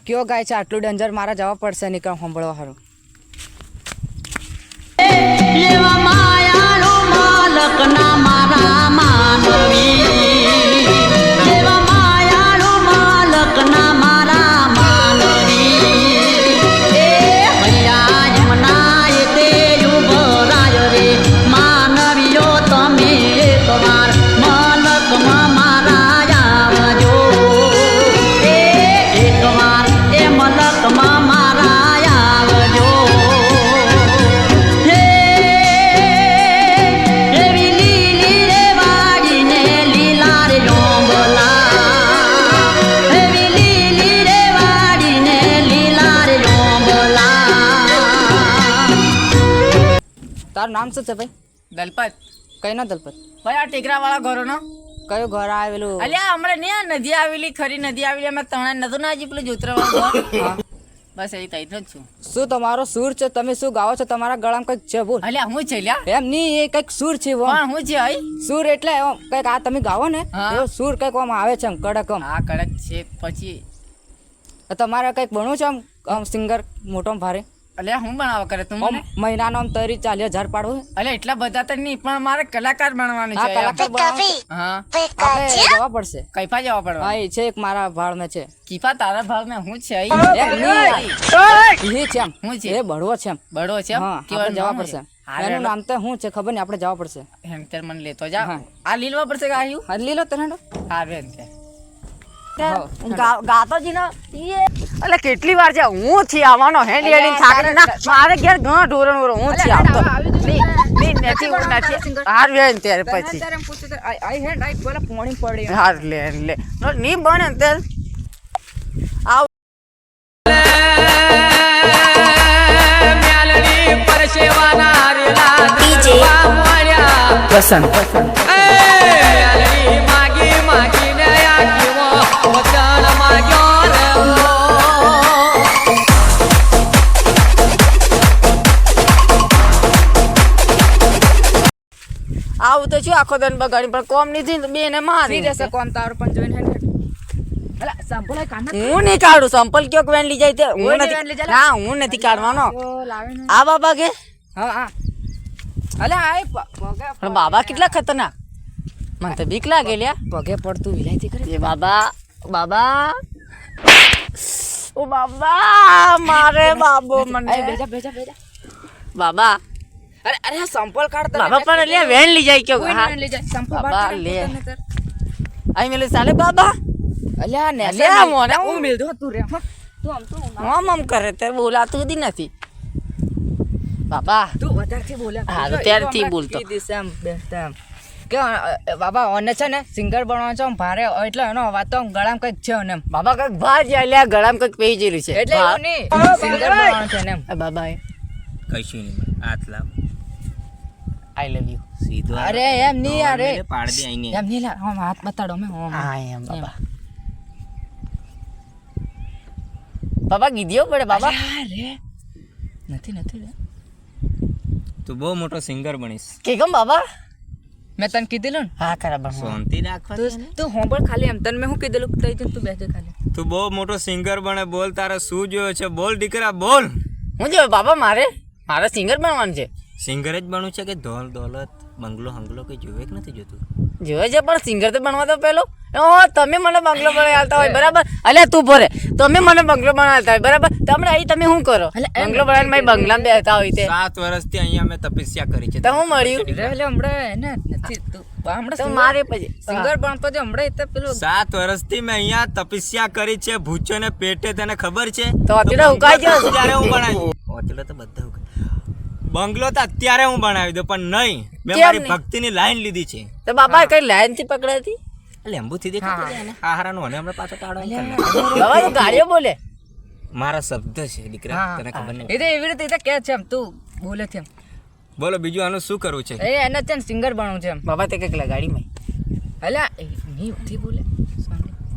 કયો ગાય છે આટલું ડેન્જર મારા જવા પડશે નહીં કામ સાંભળવા હારું લેવા માયાનો માલક ના મારા માનવી લેવા માયાનો માલક ના મારા માનવી એ હૈયા જમના એ તે ઉભરાય રે માનવીઓ તમે તમાર માલકમાં મારા આવજો એ એકવાર એ મલકમાં મારા આવજો તારું નામ શું છે ભાઈ દલપત કઈ ના દલપત ભાઈ આ ટેકરા વાળા ઘરોનો કયું ઘર આવેલું અલ્યા હમણાં ને આ નદી આવેલી ખરી નદી આવેલી અમે તણા નતું ના હજી પેલું જોતરા વાળું બસ એ તઈ જ છું શું તમારો સૂર છે તમે શું ગાવો છો તમારા ગળામાં કંઈક છે બોલ અલ્યા હું છે લ્યા એમ નહીં એ કંઈક સૂર છે એવો. પણ હું છે આઈ સૂર એટલે એવો કંઈક આ તમે ગાવો ને હા. એવો સૂર કંઈક આમ આવે છે આમ કડક આમ આ કડક છે પછી તમારે કંઈક ભણવું છે આમ સિંગર મોટો આમ ભારે અલ્યા હું બનાવવા કરે તું આમ મને મહિનાનો આમ 30,000 પાડવું છે? અલ્યા એટલા બધા તો નહીં પણ મારે કલાકાર બનવાનું હા છે કલાકાર બનાવવું છે. હા આપણે જવા પડશે કઈફા જવા પડવા હા એ છે એક મારા ભાળ મેં છે કીફા તારા ભાવ મેં હું છે એમ આઈ નહીં, એ છે એમ હું છે એ બળવો છે એમ બડો છે હા આપણે જવા પડશે એનું નામ તો શું છે ખબર નહીં આપણે જવા પડશે એમ તેર મને લેતો જા હા. આ લીલવા પડશે કે આયું હા લીલો તને હા બેન છે હા. ગાતો જી ના એટલે કેટલી વાર છે હું થી આવવાનો હે લેડી થાકી ના મારે ઘેર ઘણા ઢોરણ ઓરો હું થી આવતો નહીં નથી હું નથી હાર વેન ત્યારે પછી પોણી પડી હાર લે લે ની બને તે આવ મ્યાલડી પરસેવાના રેલા ડીજે પસંદ મ્યાલડી માગી માગીને આખીવો વતન માગ્યો રે આવું તો શું આખો દન બગાડી પણ કોમ નીધી તો બેને મારી દેશે કોમ તારું પણ જોઈને હેડ અલા સાંભળાય કાન હું નહીં કાઢું સંપલ કયો વેન લઈ જાય તે હું કોઈ નહીં વેન લઈ નથી જાય. ના હું નથી કાઢવાનો લાવે ને આ બાબા કે હા હા અલે આય પણ બાબા કેટલા ખતરનાક મને તો બીક લાગે લ્યા પગે પડતું વિલાયતી કરે એ બાબા બાબા ઓ બાબા મારે બાબો મને બેજા બેજા બેજા બાબા અરે અરે આ સંપલ કાઢ બાબા પણ લે વેન લઈ જાય કયો કોઈ હા નહીં લઈ જાય સંપલ બાબા, બાર લે. લે આઈ મેલે સાલે બાબા અલ્યા ને લે મોને હું મિલ દો તું રે હા તું આમ તું આમ કરે તે બોલાતું દી નથી બાબા તું વધારથી બોલ્યા હા, તો ત્યારથી બોલતો. કીધી છે આમ બેસતા આમ કે બાબા ઓને છે ને સિંગર બનવાનો છે આમ ભારે એટલે એનો અવાજ તો આમ ગળામાં કંઈક છે ને એમ બાબા કઈક ભાજ લ્યા ગળામાં કઈક પેઈ જેલું છે એટલે એવું નહીં સિંગર બનવાનો છે ને એમ આ બાબા કશું નહીં હાથ લાવ આઈ લવ યુ સીધો અરે એમ નહીં અરે પાડ દે આઈને એમ નહીં લા આમ હાથ બતાડો મેં આમ હા એમ બાબા બાબા ગીધ્યો પડે બાબા અરે નથી નથી રે તું બહુ મોટો સિંગર બનીશ કે કેમ બાબા મેં તને કીધેલું ને હા ખરા બનવા શાંતિ રાખવા તું તું હોંભળ ખાલી એમ તને મેં શું કીધેલું તઈ તું બેસે ખાલી તું બહુ મોટો સિંગર બને બોલ તારે શું જોયો છે બોલ દીકરા બોલ હું જો બાબા મારે સિંગર બનવાનું છે સિંગર જ બનવું છે કે ધોલ દોલત બંગલો હંગલો કઈ જોવે કે નથી જોતું જોવે છે પણ સિંગર તો બનવા તો પેલો તમે મને બંગલો બનાવતા હોય બરાબર અલ્યા તું ભરે તમે મને બંગલો બનાવતા હોય બરાબર તમને અહીં તમે શું કરો બંગલો બનાવીને મારી બંગલામાં બેસતા હોય તે 7 વર્ષથી અહીંયા મેં તપસ્યા કરી છે તો હું મળ્યું એટલે હમણાં એને નથી તું તો હમણાં મારે પછી સિંગર બનતો જ હમણાં એ તો પેલું 7 વર્ષથી મેં અહીંયા તપસ્યા કરી છે ભૂચો ને પેટે તને ખબર છે તો અત્યારે ઉકાઈ ગયો છે. ત્યારે હું બનાવી અત્યારે તો બધા બંગલો તો અત્યારે હું બનાવી દઉં પણ નહીં મેં કેમ મારી નહીં? ભક્તિની લાઈન લીધી છે તો બાબા કઈ લાઈન થી પકડાતી લેંબુથી દેખાતો છે ને હારાનો અને હમણાં પાછો ટાળો બાબા તો ગાડીઓ બોલે મારા શબ્દ છે દીકરા તને ખબર નહીં એ તો એવી રીતે એ તો કે છે એમ તું બોલે છે એમ બોલો બીજું આનું શું કરવું છે એ એને છે ને સિંગર બનવું છે એમ બાબા તે કઈક ગાડીમાં અલ્યા એ નહીં ઉઠી બોલે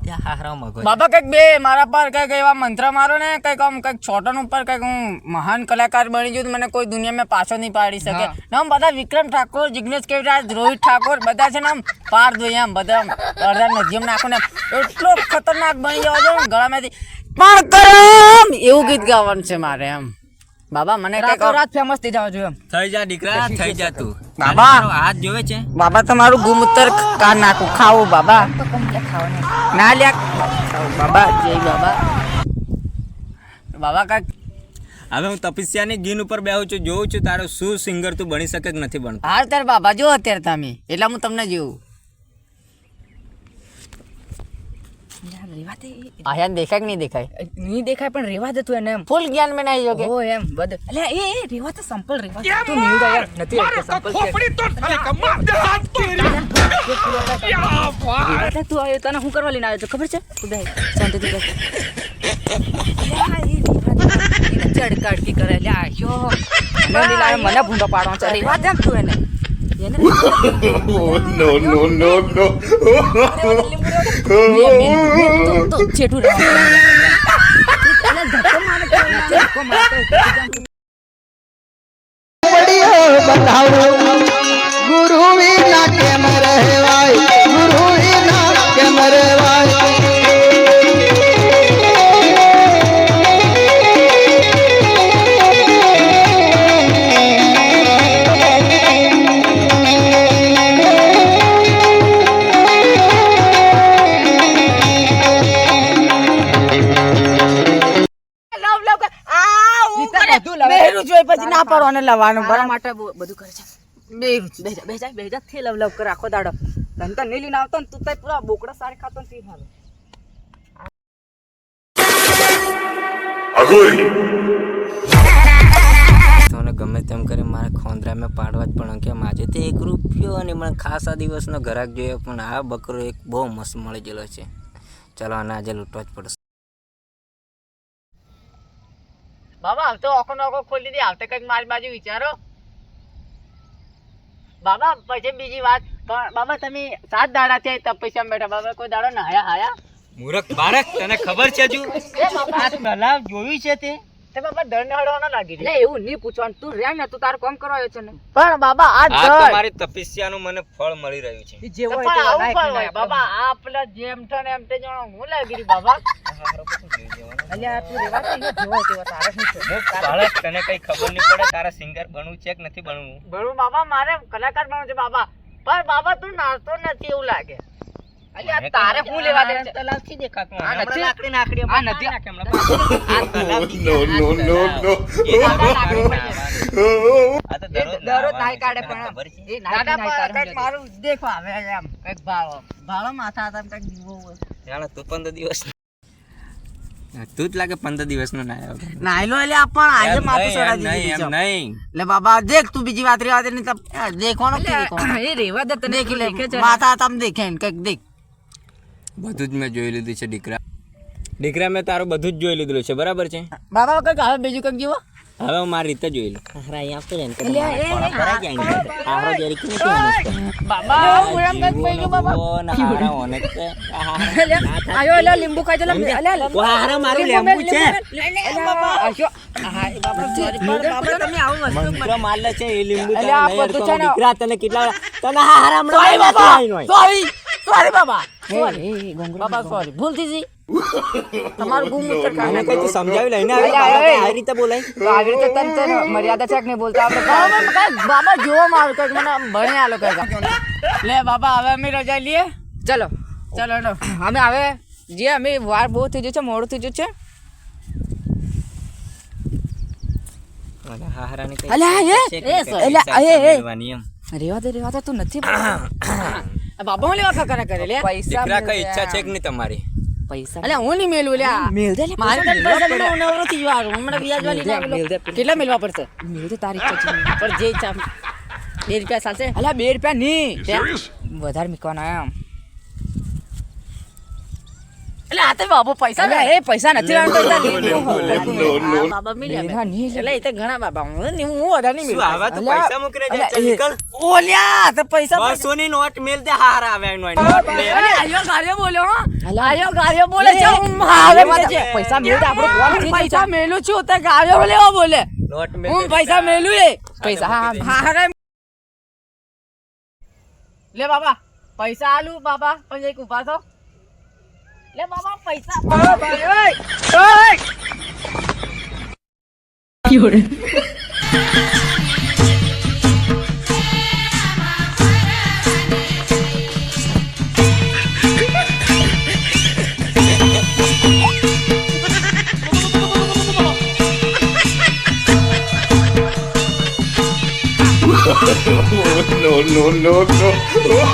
ત્યાં હારા મગજ બાબા કઈક બે મારા પર કઈક એવા મંત્ર મારો ને કઈક આમ કઈક છોટન ઉપર કઈક હું મહાન કલાકાર બની જઉં તો મને કોઈ દુનિયામાં પાછો નહીં પાડી શકે ને આમ બધા વિક્રમ ઠાકોર જિગ્નેશ કેવરાજ રોહિત ઠાકોર બધા છે ને આમ પાર જોઈએ આમ બધા અડધા નજીમ નાખો ને એટલો ખતરનાક બની જવા દો ને ગળામાંથી પણ કરમ એવું ગીત ગાવાનું છે મારે એમ બાબા મને કઈક રાત ફેમસ થઈ જવા જોઈએ એમ. થઈ જા દીકરા થઈ જા તું બાબા. તારો હાથ જોવે છે બાબા તમારું ગુમૂત્ર કા નાખું ખાવું બાબા તો કમ લ્યા ખાવાનું. ના લ્યા ખાવું બાબા જય બાબા બાબા કાંઈક હવે હું તપસ્યાની ગીન ઉપર બેહું છું જોઉં છું તારો શું સિંગર તું બની શકે કે નથી બનતો હાર તાર બાબા જો અત્યારે તમે એટલે હું તમને જોઉં યાર, રેવા દે. આયા દેખાય કે નહીં દેખાય નહીં દેખાય પણ રેવા દે તું એને એમ. ફૂલ જ્ઞાન में नहीं જોગે ઓ એમ બધું. અલ્યા એ રેવા તો સંપલ રેવા દે. તું નહીં ઉડા યાર નથી એટલે સંપલ છે. એટલે તું આવ્યો તને શું કરવા લઈને આવ્યો છો ખબર છે? તું બે શાંતિથી બેસ. અલ્યા, એ રેવા દે. એને ચડકાડકી કરે લ્યા આયો. મને લાગે મને ભૂંડો પાડવાનો છે. રેવા દે એમ તું એને. એને તો છેટું રહેવાનું. એને ધક્કો મારે તો ધક્કો મારે તો गुरु विना केम रहवाय गुरु विना केम रहवाय બેરું જોઈ પછી ના પાડવાનું લાવવાનું મારા બરાબર માટે બધું કરે છે. બેરું બેજા થી લવ કર આખો દાડો. તને તો નહીં લઈને આવતો ને તું તો પૂરા બોકડા સારી ખાતો ને તી હાલો. મને ગમે તેમ કરી મારે ખોંદરા મેં પાડવા જ પણ કેમ આજે તે 1 રૂપિયો અને મને ખાસા દિવસનો ઘરાક જોયો પણ આ બકરો એક બહુ મસ્ત મળી ગયેલો છે ચલો આને આજે લૂંટવા જ પડશે બાબા હાલ તો આખો નોખો ખોલી દે હાલ તો કંઈક મારી બાજુ વિચારો બાબા પછી બીજી વાત પણ બાબા તમે 7 દાડા થયા તપ પૈસા બેઠા બાબા કોઈ દાડો નાયા હાયા મૂરખ બાળક તને ખબર છે હજુ એ બાબા આ તલાવ જોયું છે તે બાબા દરને હડવાનો લાગી એટલે એવું નહીં પૂછવાનું. તું રે ને તું તારું કામ કરવા આવ્યો છે ને. પણ બાબા આ આ દર તમારી તપસ્યાનું મને ફળ મળી રહ્યું છે એ જેવો પણ હોય તેવો આવું લાયક પણ નહીં હોય આપણે. બાબા આ પેલા જેમ થને એમ તે જાણો હું લાગી રહી બાબા અલ્યા તું રેવા દે ને જેવો હોય તેવો તારે શું છે? બાળક તને કઈ ખબર નહીં પડે તારા સિંગર બનવું છે કે નથી બનવું બરોબર બાબા મારે કલાકાર બનવું છે બાબા પણ બાબા તું નાચતો નથી એવું લાગે અલ્યા તારે શું લેવા દે છે? તલાવથી દેખાતું આ નથી. લાકડી નાખડી આ નથી. દરરોજ નાઈ કાઢે પણ એ નાઈ દાદા નાઈ તારે કંઈક શું મારું દેખો આવે એમ કંઈક ભાળો માથા હતા કંઈક જીવો હોય તું 15 દિવસ તું જ લાગે 15 દિવસનો ના આવ્યો નાયલો એટલે પણ આજે માથું એમ સડા નહીં, એમ નહીં એટલે બાબા દેખ તું બીજી વાત રેવા દે ને દેખવાનો કે અલ્યા, એ રેવા દે તને દેખ લે દેખે છે ને. માથા તમ દેખે ને કંઈક દેખ બધું જ મેં જોઈ લીધું છે દીકરા મેં તારું બધું જ જોઈ લીધું છે બરાબર છે બાબા કંઈક હવે બીજું કંઈક જીવો હવે હું મારી રીતે જોઈ લઉં બાબા હું એમ કંઈક પઈ ગયો બાબા આયો અલ્યા લીંબુ ખાઈ જલા અલ્યા લીંબુ છે અલ્યા આયો હા એ બાબા સોરી પણ બાબા તમે આવું વસ્તુ અલ્યા આ બધું છે ને સોરી બાબા એ ગોંગરો બાબા સોરી ભૂલ થઈ ગઈ તમારું ગુમ ઉત્તર આને કઈ તું સમજાવી લઈને અલ્યા, આવી રીતે બોલાય તો આવી રીતે તને તને મર્યાદા છે કે નહીં બોલતા આપણે બાબા જોવો મારું કંઈક મને ભણે આલો કંઈક લે બાબા હવે અમે રજા લઈએ ચલો ચલો નો અમે હવે જે અમે વાર બહુ થઈ ગયું છે મોડું થઈ ગયું છે અલ્યા રેવા દે તું નથી બાબા હું લેવા ખકરા કરે લે પૈસા દીકરા કઈ ઈચ્છા છે કે નહીં તમારી પૈસા અલ્યા હું નહીં મેલું લ્યા મેલ દે મારે કઈ પૈસા મેળવો નવરો થઈ ગયો હારું. હમણાં વ્યાજ વાળી મેલ દે, નાખેલો. કેટલા મેળવા પડશે મેલ દે તારી ઈચ્છા છે પણ જે ઈચ્છા 2 રૂપિયા ચાલશે અલ્યા 2 રૂપિયા નહીં વધારે મૂકવાના એમ એટલે આ તો બાબુ પૈસા અલ્યા એ પૈસા નથી લાવતો બાબા મિલે મેળા નહીં એટલે એ તો ઘણા બાબા હું વધારે નહીં શું મેળવું આવા તું અલ્યા, પૈસા મૂકી અલ્યા, રહ્યા નીકળ ઓલ્યા તો પૈસા 200 ની નોટ મેલ દે હારા આવે નોટ મેલ અરે આયો ગાર્યો બોલ્યો હો અલ્યા, આયો ગાર્યો બોલે છે હું મારે રેવા દે. પૈસા મેલ દે આપણો કોણ થઈ પૈસા મેલું છું તો ગાર્યો લેવો બોલે નોટ મેલ હું દે. પૈસા મેલું એ પૈસા હા હારે લે બાબા પૈસા આલુ બાબા પણ એક ઉભા થો લે બાબા પૈસા no, no, no, no.